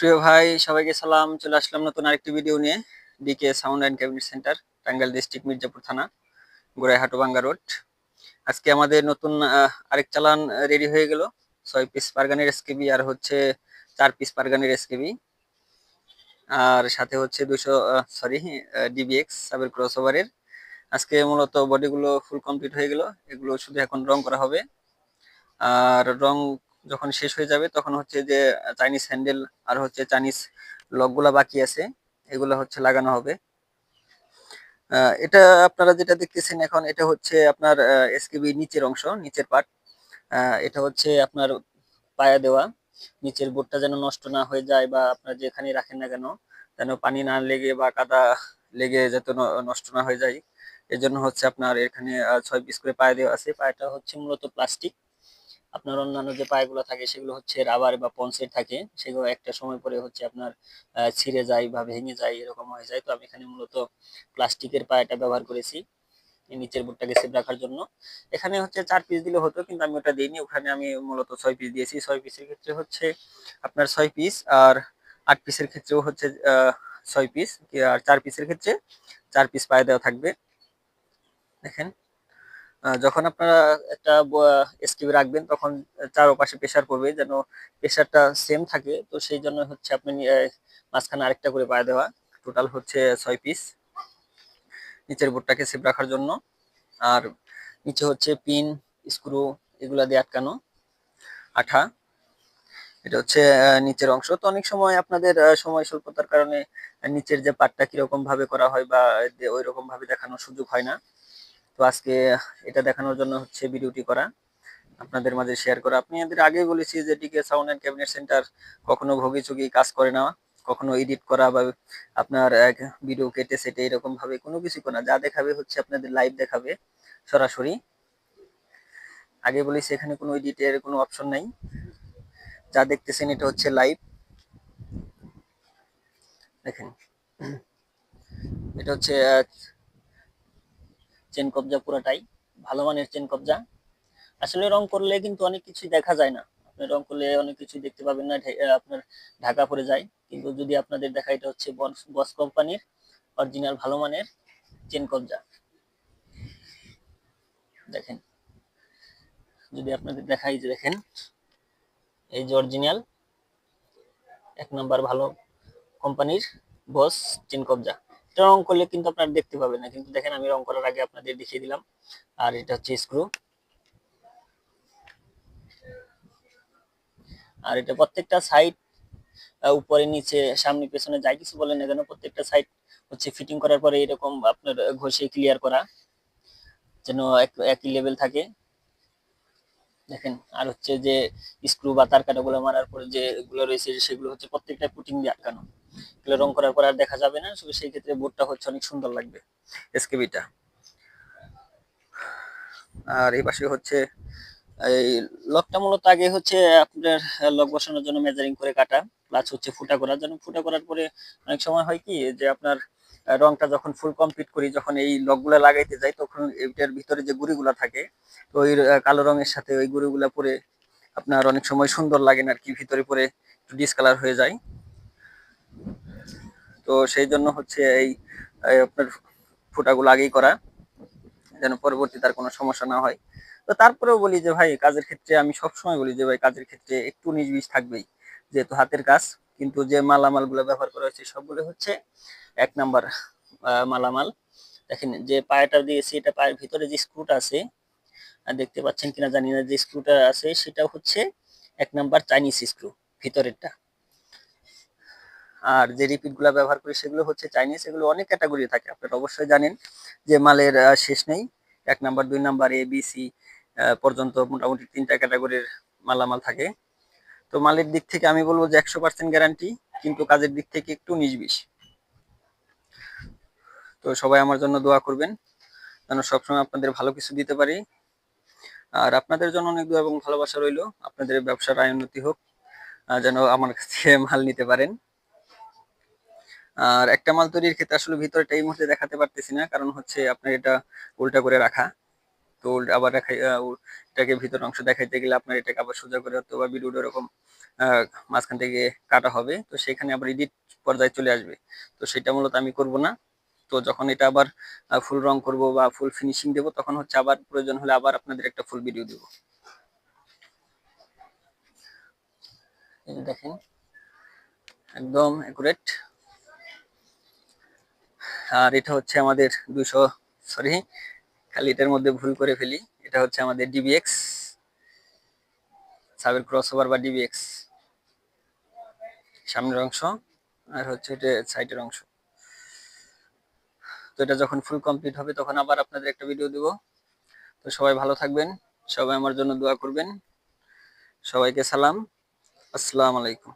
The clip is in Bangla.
প্রিয় ভাই সবাইকে সালাম। চলে আসলাম নতুন আরেকটি ভিডিও নিয়ে। DK sound and cabinet centre, Tangail district, Mirzapur থানা, গোড়াইহাট বাঙ্গা রোড। আজকে আমাদের নতুন আরেক চালান রেডি হয়ে গেল। 6 পিস পারগানের এসকেবি আর হচ্ছে 4 পিস পারগানের এসকেবি, আর সাথে হচ্ছে 200 ডিবিএক্স সাবের ক্রসওভারের। আজকে মূলত বডিগুলো ফুল কমপ্লিট হয়ে গেল, এগুলো শুধু এখন রং করা হবে। আর রং যখন শেষ হয়ে যাবে তখন হচ্ছে যে চাইনিজ হ্যান্ডেল আর হচ্ছে চাইনিজ লকগুলা বাকি আছে, এগুলো হচ্ছে লাগানো হবে। এটা আপনারা যেটা দেখতেছেন এখন, এটা হচ্ছে আপনার এসকেবি নিচের অংশ, নিচের পার্ট। এটা হচ্ছে আপনার পায়া দেওয়া। নিচের বোর্ডটা যেন নষ্ট না হয়ে যায়, বা আপনার যেখানে রাখেন না কেন যেন পানি না লেগে বা কাদা লেগে যাতে নষ্ট না হয়ে যায়, এর জন্য হচ্ছে আপনার এখানে 6 পিস করে পায়া দেওয়া আছে। পায়াটা হচ্ছে মূলত প্লাস্টিক। আপনার অন্যান্য যে পায়গুলো থাকে সেগুলো হচ্ছে রাবার বা পন্সের থাকে, সেগুলো একটা সময় পরে হচ্ছে আপনার ছিঁড়ে যায় বা ভেঙে যায়, এরকম হয়ে যায়। তো আমি এখানে মূলত প্লাস্টিকের পায়াটা ব্যবহার করেছি এই নিচের বোর্ডটাকে সেভ রাখার জন্য। এখানে হচ্ছে 4 পিস দিলে হতো, কিন্তু আমি ওটা দিইনি, ওখানে আমি মূলত 6 পিস দিয়েছি। 6 পিসের ক্ষেত্রে হচ্ছে আপনার 6 পিস, আর 8 পিসের ক্ষেত্রেও হচ্ছে 6 পিস, আর 4 পিসের ক্ষেত্রে 4 পিস পায়ে দেওয়া থাকবে। দেখেন, যখন আপনারা একটা এসটিভি রাখবেন তখন চারপাশে প্রেসার পড়বে, যেন প্রেসারটা সেম থাকে। তো সেই জন্য হচ্ছে আপনি মাঝখানে আরেকটা করে পায়ে দেওয়া। টোটাল হচ্ছে 6 পিস নিচের বোর্ডটাকে সেভ রাখার জন্য। আর নিচে হচ্ছে পিন, স্ক্রু, এগুলা দিয়ে আটকানো আঠা। এটা হচ্ছে নিচের অংশ। তো অনেক সময় আপনাদের সময় স্বল্পতার কারণে নিচের যে পার্টটা কিরকম ভাবে করা হয় বা ওই রকম ভাবে দেখানোর সুযোগ হয় না। তো আজকে এটা দেখানোর জন্য হচ্ছে ভিডিওটি করা, আপনাদের মাঝে শেয়ার করা। আপনি এদের আগে বলেছি যে DK sound and cabinet centre কখনো ভোগী কাজ করে না, কখনো এডিট করা বা আপনার ভিডিও কেটে সেটে এরকম ভাবে কোনো কিছু করে না। যা দেখাবে হচ্ছে আপনাদের লাইভ দেখাবে সরাসরি। আগে বলেছি এখানে কোনো এডিটের কোনো অপশন নাই, যা দেখতেছেন এটা হচ্ছে লাইভ। দেখেন, এটা হচ্ছে চেন কবজা পুরাটাই ভালো মানের চেন কবজা। আসলে রং করলে কিন্তু অনেক কিছুই দেখা যায় না, আপনি রং করলে অনেক কিছু দেখতে পাবেন না, আপনার ঢাকা পড়ে যায়। কিন্তু যদি আপনাদের দেখা, এটা হচ্ছে বস কোম্পানির অরিজিনাল ভালো মানের চেন কবজা। দেখেন, যদি আপনাদের দেখাই, যে দেখেন এই যে অরিজিনাল 1 নম্বর ভালো কোম্পানির বস চেন কবজা। এটা রং করলে কিন্তু আপনারা দেখতে পাবেন না, কিন্তু দেখেন আমি রং করার আগে আপনাদের দেখিয়ে দিলাম। আর এটা হচ্ছে স্ক্রু, আর এটা প্রত্যেকটা সাইড, উপরে নিচে সামনে পেছনে যাই কিছু বলেন না কেন, প্রত্যেকটা সাইড হচ্ছে ফিটিং করার পরে এরকম আপনার ঘষে ক্লিয়ার করা, যেন একই লেভেল থাকে। দেখেন, আর হচ্ছে যে স্ক্রু বা তার কাটাগুলো মারার পরে যে গুলো রয়েছে সেগুলো হচ্ছে প্রত্যেকটা পুটিং দিয়ে আটকানো। এগুলো রং করার পর আর দেখা যাবে না, শুধু সেই ক্ষেত্রে বোর্ডটা হচ্ছে অনেক সুন্দর লাগবে এসকেবিটা। আর এই পাশে হচ্ছে এই লকটা মূলত আগে হচ্ছে আপনার লক বসানোর জন্য মেজারিং করে কাটা, প্লাস হচ্ছে ফুটা করার জন্য। ফুটা করার পরে অনেক সময় হয় কি, যে আপনার রংটা যখন ফুল কমপ্লিট করি, যখন এই লকগুলা লাগাইতে যাই, তখন এটার ভিতরে যে গুড়িগুলা থাকে, তো ওই কালো রঙের সাথে ওই গুড়িগুলা পরে আপনার অনেক সময় সুন্দর লাগে না আর কি, ভিতরে পরে একটু ডিসকালার হয়ে যায়। তো সেই জন্য হচ্ছে এই আপনার ফুটাগুলো আগেই করা, যেন পরবর্তী তার কোনো সমস্যা না হয়। তো তারপরেও বলি যে ভাই, কাজের ক্ষেত্রে আমি সবসময় বলি যে ভাই, কাজের ক্ষেত্রে একটু নিজ থাকবেই, যেহেতু হাতের কাজ। কিন্তু যে মালামাল গুলো ব্যবহার করা হয়েছে সবগুলো হচ্ছে 1 নম্বর মালামাল। দেখেন, যে পায়াটা দিয়েছি, এটা পায়ের ভিতরে যে স্ক্রুটা আছে, দেখতে পাচ্ছেন কিনা জানি না, যে স্ক্রুটা আছে সেটা হচ্ছে 1 নম্বর চাইনিজ স্ক্রু ভিতরেরটা। আর যে রিপিট গুলা ব্যবহার করি সেগুলো হচ্ছে চাইনিজ। এগুলো অনেক ক্যাটাগরি থাকে, আপনারা অবশ্যই জানেন যে মালের শেষ নেই। 1 নম্বর, 2 নম্বর, এ বি সি পর্যন্ত মোটামুটি 3টা ক্যাটাগরির মালামাল থাকে। তো মালের দিক থেকে আমি বলবো যে 100% গ্যারান্টি, কিন্তু কাজের দিক থেকে একটু 19-20। তো সবাই আমার জন্য দোয়া করবেন, যেন সবসময় আপনাদের ভালো কিছু দিতে পারি। আর আপনাদের জন্য অনেক দোয়া এবং ভালোবাসা রইলো, আপনাদের ব্যবসার আয় উন্নতি হোক, যেন আমার কাছে মাল নিতে পারেন। আর একটা মাল তৈরির ক্ষেত্রে আসলে ভিতরটা এই মুহূর্তে দেখাতে পারতেছি না, কারণ হচ্ছে আপনার এটা উল্টা করে রাখা। তো আবার এটাকে ভিতর অংশ দেখাইতে গেলে আপনার এটাকে আবার সোজা করে হতো বা ভিডিওটা এরকম মাঝখান থেকে কাটা হবে, তো সেখানে আবার এডিট পর্যায়ে চলে আসবে। তো সেটা মূলত আমি করব না। তো যখন এটা আবার ফুল রং করব বা ফুল ফিনিশিং দেব, তখন হচ্ছে আবার প্রয়োজন হলে আবার আপনাদের একটা ফুল ভিডিও দেব। এই যে দেখেন একদম একুরেট। আর এটা হচ্ছে আমাদের 200, সরি খালি এটার মধ্যে ভুল করে ফেলি, এটা হচ্ছে আমাদের ডিবিএক্স সাবের ক্রসওভার বা ডিবিএক্স সামনের অংশ, আর হচ্ছে এটা সাইডের অংশ। তো এটা যখন ফুল কমপ্লিট হবে তখন আবার আপনাদের একটা ভিডিও দেব। তো সবাই ভালো থাকবেন, সবাই আমার জন্য দোয়া করবেন। সবাইকে সালাম, আসসালামু আলাইকুম।